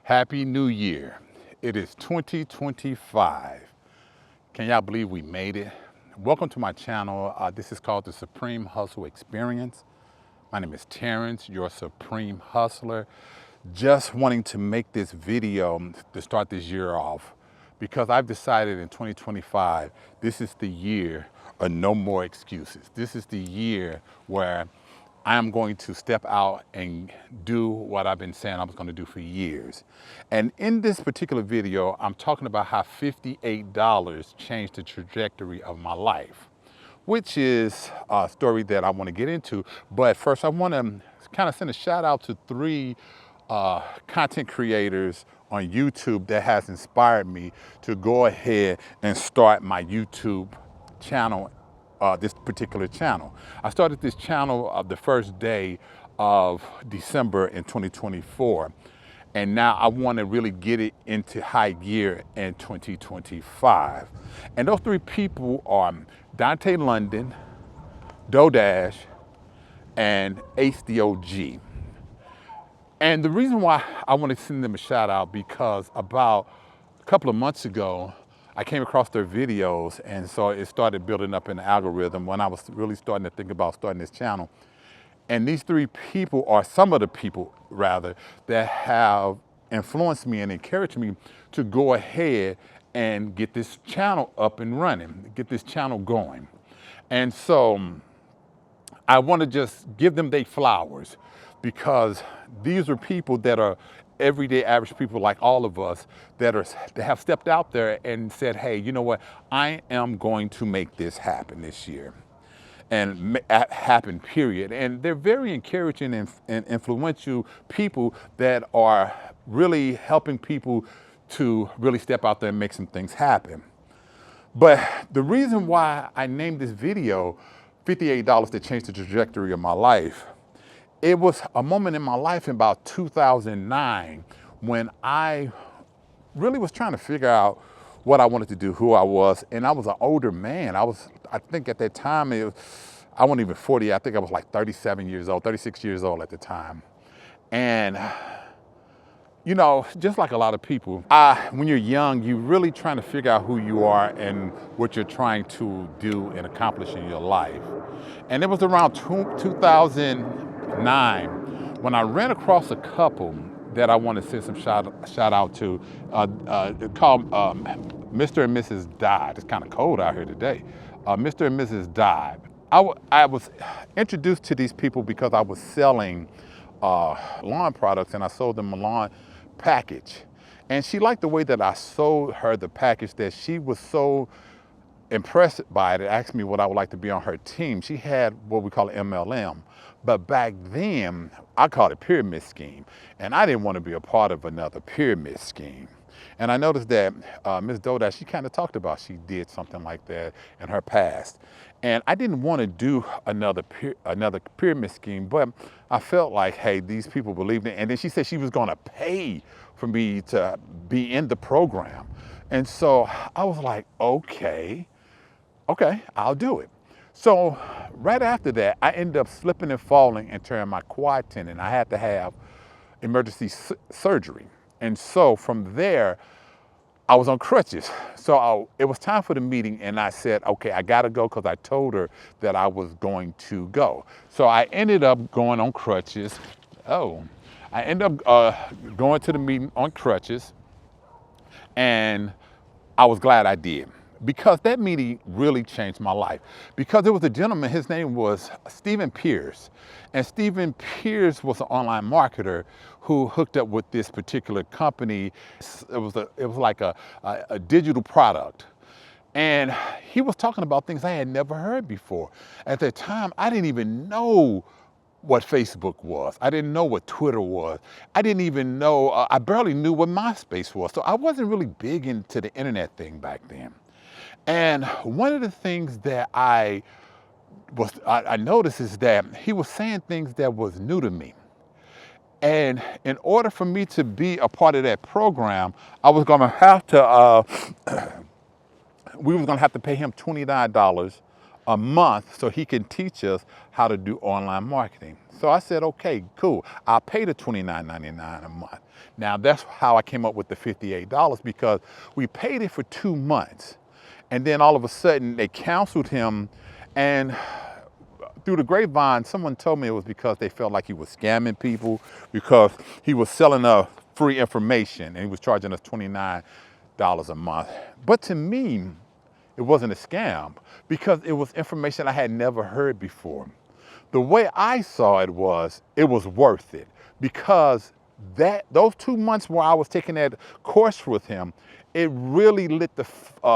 Happy New Year. It is 2025. Can y'all believe we made it? Welcome to my channel. This is called the Supreme Hustle Experience. My name is Terrence, your Supreme Hustler. Just wanting to make this video to start this year off because I've decided in 2025, this is the year of no more excuses. This is the year where I am going to step out and do what I've been saying I was going to do for years. And in this particular video, I'm talking about how $58 changed the trajectory of my life, which is a story that I want to get into. But first, I want to kind of send a shout out to three content creators on YouTube that has inspired me to go ahead and start my YouTube channel. This particular channel. I started this channel the first day of December in 2024. And now I want to really get it into high gear in 2025. And those three people are Dante London, Dodash, and Ace the OG. And the reason why I want to send them a shout out because about a couple of months ago, I came across their videos, and so it started building up in the algorithm when I was really starting to think about starting this channel. And these three people are some of the people, rather, that have influenced me and encouraged me to go ahead and get this channel up and running, get this channel going. And so I want to just give them their flowers because these are people that are everyday average people like all of us that have stepped out there and said, hey, you know what, I am going to make this happen this year and happen, period. And they're very encouraging and influential people that are really helping people to really step out there and make some things happen. But the reason why I named this video $58 that changed the trajectory of my life, it was a moment in my life in about 2009 when I really was trying to figure out what I wanted to do, who I was, and I was an older man. I think at that time, I wasn't even 40, I think I was like 37 years old, 36 years old at the time. And you know, just like a lot of people, when you're young, you're really trying to figure out who you are and what you're trying to do and accomplish in your life. And it was around 2009 when I ran across a couple that I want to send some shout out to, called Mr. and Mrs. Dodd. It's kind of cold out here today. Mr. and Mrs. Dodd. I was introduced to these people because I was selling lawn products and I sold them a lawn package. And she liked the way that I sold her the package that she was so impressed by it, asked me what I would like to be on her team. She had what we call an MLM, but back then I called it pyramid scheme, and I didn't want to be a part of another pyramid scheme. And I noticed that Ms. Dodash, she kind of talked about she did something like that in her past. And I didn't want to do another pyramid scheme, but I felt like, hey, these people believed in it. And then she said she was going to pay for me to be in the program. And so I was like, okay, I'll do it. So right after that, I ended up slipping and falling and tearing my quad tendon. I had to have emergency surgery. And so from there, I was on crutches. So it was time for the meeting and I said, okay, I gotta go because I told her that I was going to go. So I ended up going on crutches. I ended up going to the meeting on crutches, and I was glad I did because that meeting really changed my life. Because there was a gentleman, his name was Stephen Pierce. And Stephen Pierce was an online marketer who hooked up with this particular company. It was like a digital product. And he was talking about things I had never heard before. At that time, I didn't even know what Facebook was. I didn't know what Twitter was. I didn't even know, I barely knew what MySpace was. So I wasn't really big into the internet thing back then. And one of the things that I noticed is that he was saying things that was new to me. And in order for me to be a part of that program, I was gonna have to, we was gonna have to pay him $29 a month so he can teach us how to do online marketing. So I said, okay, cool. I'll pay the $29.99 a month. Now that's how I came up with the $58 because we paid it for 2 months. And then all of a sudden they canceled him, and through the grapevine, someone told me it was because they felt like he was scamming people because he was selling us free information and he was charging us $29 a month. But to me, it wasn't a scam because it was information I had never heard before. The way I saw it was worth it because those 2 months where I was taking that course with him, it really lit the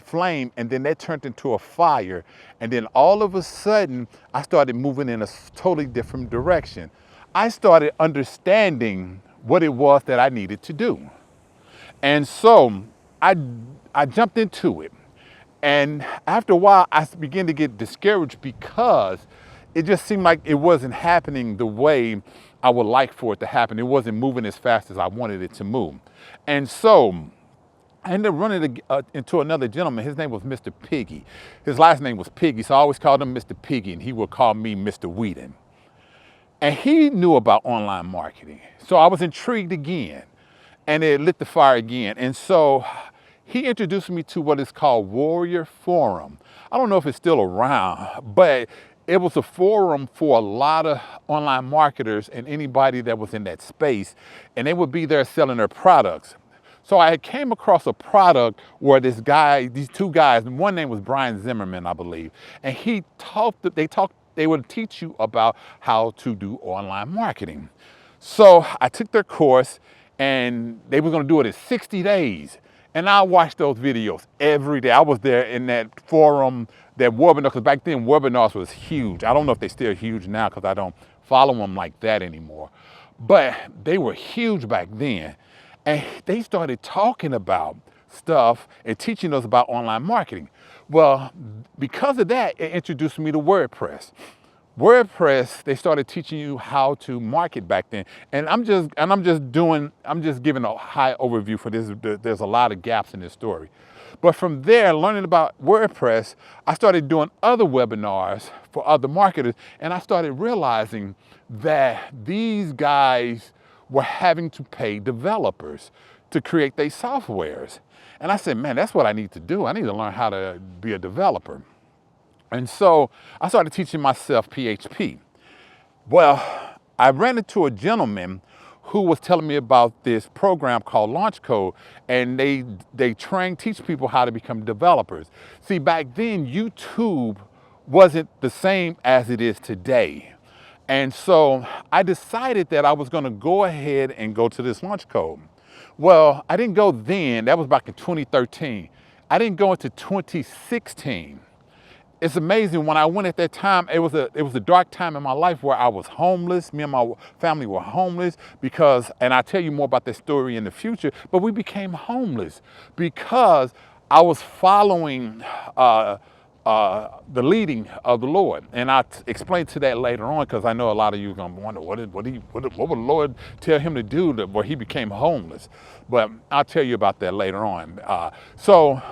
flame, and then that turned into a fire. And then all of a sudden, I started moving in a totally different direction. I started understanding what it was that I needed to do. And so I jumped into it. And after a while, I began to get discouraged because it just seemed like it wasn't happening the way I would like for it to happen. It wasn't moving as fast as I wanted it to move. And so I ended up running into another gentleman. His name was Mr. Piggy. His last name was Piggy, so I always called him Mr. Piggy, and he would call me Mr. Whedon. And he knew about online marketing. So I was intrigued again, and it lit the fire again. And so he introduced me to what is called Warrior Forum. I don't know if it's still around, but it was a forum for a lot of online marketers and anybody that was in that space, and they would be there selling their products. So I came across a product where these two guys, one name was Brian Zimmerman, I believe, and they would teach you about how to do online marketing. So I took their course, and they were gonna do it in 60 days. And I watched those videos every day. I was there in that forum, that webinar, because back then webinars was huge. I don't know if they're still huge now because I don't follow them like that anymore. But they were huge back then. And they started talking about stuff and teaching us about online marketing. Well, because of that, it introduced me to WordPress. WordPress, they started teaching you how to market back then. And I'm just giving a high overview for this. There's a lot of gaps in this story. But from there, learning about WordPress, I started doing other webinars for other marketers, and I started realizing that these guys were having to pay developers to create their softwares. And I said, man, that's what I need to do. I need to learn how to be a developer. And so I started teaching myself PHP. Well, I ran into a gentleman who was telling me about this program called LaunchCode, and they teach people how to become developers. See, back then, YouTube wasn't the same as it is today. And so I decided that I was gonna go ahead and go to this LaunchCode. Well, I didn't go then, that was back in 2013. I didn't go into 2016. It's amazing, when I went at that time, it was a dark time in my life where I was homeless. Me and my family were homeless and I'll tell you more about that story in the future, but we became homeless because I was following the leading of the Lord. And I'll explain to that later on, because I know a lot of you are gonna wonder, what would the Lord tell him to do where he became homeless? But I'll tell you about that later on. So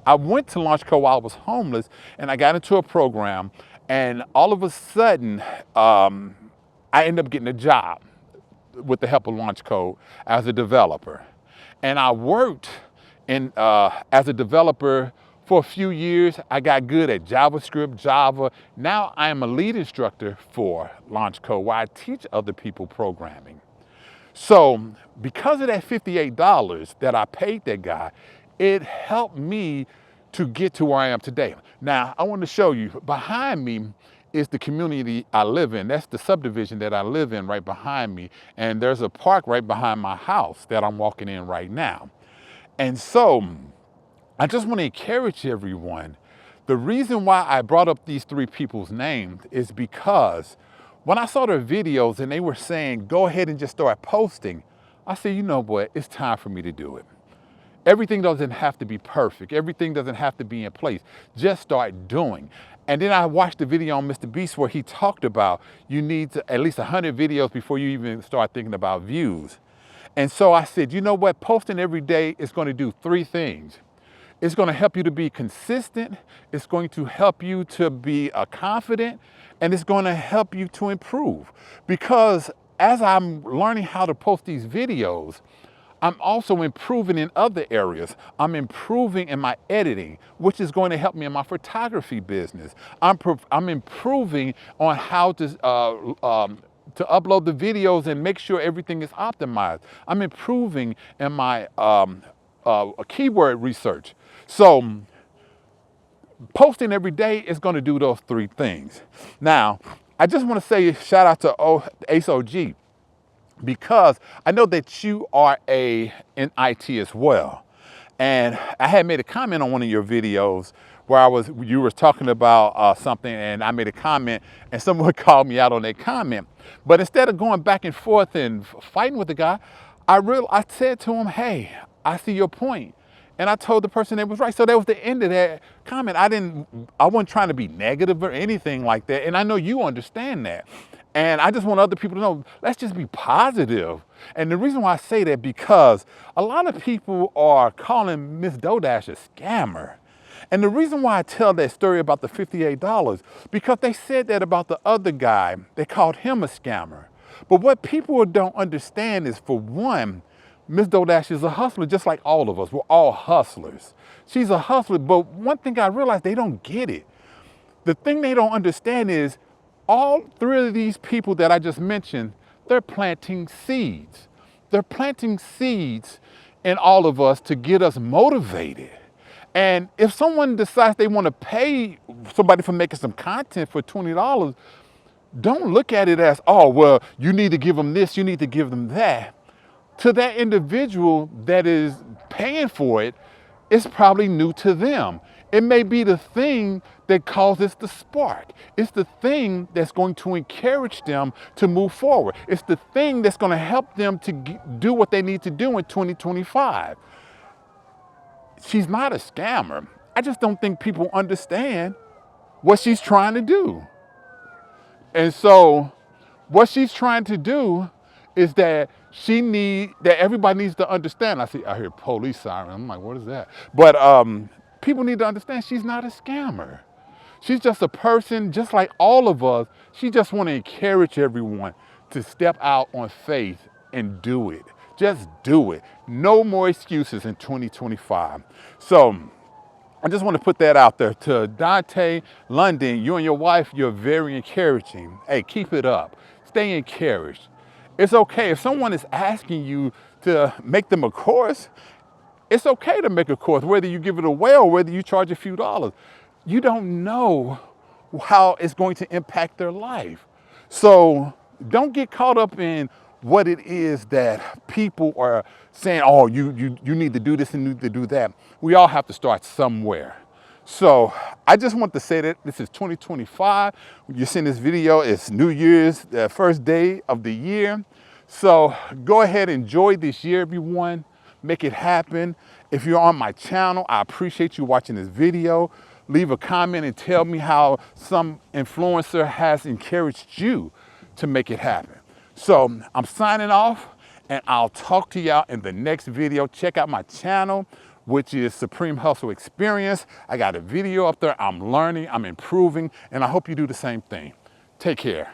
I went to LaunchCode while I was homeless, and I got into a program, and all of a sudden, I ended up getting a job with the help of LaunchCode as a developer. And I worked as a developer for a few years. I got good at JavaScript, Java. Now I am a lead instructor for LaunchCode, where I teach other people programming. So because of that $58 that I paid that guy, it helped me to get to where I am today. Now, I want to show you, behind me is the community I live in. That's the subdivision that I live in right behind me. And there's a park right behind my house that I'm walking in right now. And so I just want to encourage everyone. The reason why I brought up these three people's names is because when I saw their videos and they were saying, go ahead and just start posting, I said, you know what, it's time for me to do it. Everything doesn't have to be perfect. Everything doesn't have to be in place. Just start doing. And then I watched the video on Mr. Beast where he talked about you need at least 100 videos before you even start thinking about views. And so I said, you know what? Posting every day is going to do three things. It's going to help you to be consistent. It's going to help you to be confident, and it's going to help you to improve. Because as I'm learning how to post these videos, I'm also improving in other areas. I'm improving in my editing, which is going to help me in my photography business. I'm improving on how to upload the videos and make sure everything is optimized. I'm improving in my keyword research. So posting every day is going to do those three things. Now, I just want to say shout out to Ace OG, because I know that you are in IT as well. And I had made a comment on one of your videos where you were talking about something, and I made a comment and someone called me out on that comment. But instead of going back and forth and fighting with the guy, I said to him, hey, I see your point. And I told the person it was right. So that was the end of that comment. I wasn't trying to be negative or anything like that. And I know you understand that. And I just want other people to know, let's just be positive. And the reason why I say that, because a lot of people are calling Miss Dodash a scammer. And the reason why I tell that story about the $58, because they said that about the other guy. They called him a scammer. But what people don't understand is, for one, Miss Dodash is a hustler just like all of us. We're all hustlers. She's a hustler, but one thing I realized, they don't get it. The thing they don't understand is all three of these people that I just mentioned, they're planting seeds. They're planting seeds in all of us to get us motivated. And if someone decides they want to pay somebody for making some content for $20, don't look at it as, oh, well, you need to give them this, you need to give them that. To that individual that is paying for it, it's probably new to them. It may be the thing that causes the spark. It's the thing that's going to encourage them to move forward. It's the thing that's going to help them to do what they need to do in 2025. She's not a scammer. I just don't think people understand what she's trying to do. And so what she's trying to do is that everybody needs to understand. I hear police siren. I'm like, what is that? But people need to understand she's not a scammer. She's just a person, just like all of us. She just want to encourage everyone to step out on faith and do it. Just do it. No more excuses in 2025. So I just want to put that out there. To Dante London, you and your wife, you're very encouraging. Hey, keep it up. Stay encouraged. It's okay if someone is asking you to make them a course. It's okay to make a course, whether you give it away or whether you charge a few dollars. You don't know how it's going to impact their life. So don't get caught up in what it is that people are saying, oh, you need to do this and you need to do that. We all have to start somewhere. So I just want to say that this is 2025. When you're seeing this video, it's New Year's, the first day of the year. So go ahead, enjoy this year, everyone. Make it happen. If you're on my channel, I appreciate you watching this video. Leave a comment and tell me how some influencer has encouraged you to make it happen. So I'm signing off, and I'll talk to y'all in the next video. Check out my channel, which is Supreme Hustle Experience. I got a video up there. I'm learning, I'm improving, and I hope you do the same thing. Take care.